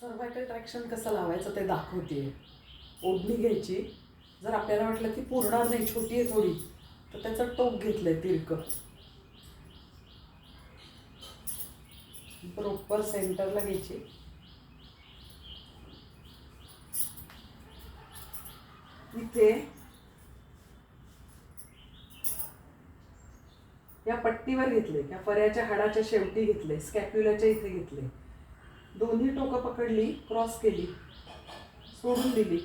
Cervical traction कसं लावायचं ते दाखवते. ओढणी घ्यायची. जर आपल्याला वाटलं की पुरणार नाही, छोटी आहे थोडी, तर त्याचं टोक घेतलंय तिरकं. बरोबर सेंटरला घ्यायची. इथे या पट्टीवर घेतले, या फऱ्याच्या हाडाच्या शेवटी घेतले, स्कॅप्युलाच्या इथे घेतले. दोन्ही टोकं पकडली, क्रॉस केली, सोडून दिली,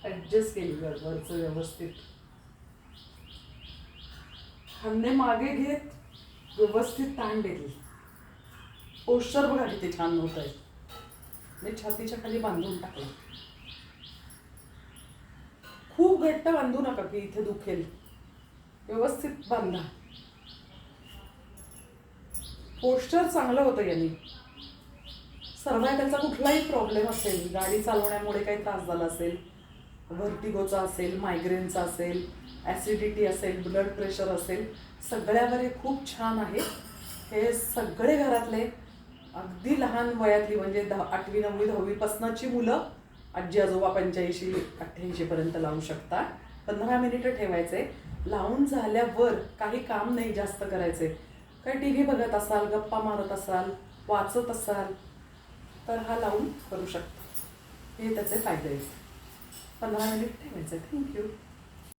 ऍडजस्ट केली वरचं व्यवस्थित. खांदे मागे घेत व्यवस्थित ताण दिली. पोश्चर बघा किती छान होत आहे. मी छातीच्या खाली बांधून टाकलं. खूप घट्ट बांधू नका की इथे दुखेल. व्यवस्थित बांधा. पोश्चर चांगलं होतं यांनी. सर्व्हायकलचा कुठलाही प्रॉब्लेम असेल, गाडी चालवण्यामुळे काही त्रास झाला असेल, व्हर्टिगोचा असेल, मायग्रेनचा असेल, ॲसिडिटी असेल, ब्लड प्रेशर असेल, सगळ्यावर हे खूप छान आहे. हे सगळे घरातले अगदी लहान वयातली म्हणजे 8वी 9वी 10वीपासनची मुलं आजी आजोबा 85-88 पर्यंत लावू शकता. 15 मिनिटं ठेवायचे. लावून झाल्यावर काही काम नाही जास्त करायचे. काही टी व्ही बघत असाल, गप्पा मारत असाल, वाचत असाल, तर हा लावून करू शकता. हे त्याचे फायदे आहेत. 15 मिनिट ठेवायचे. थँक्यू.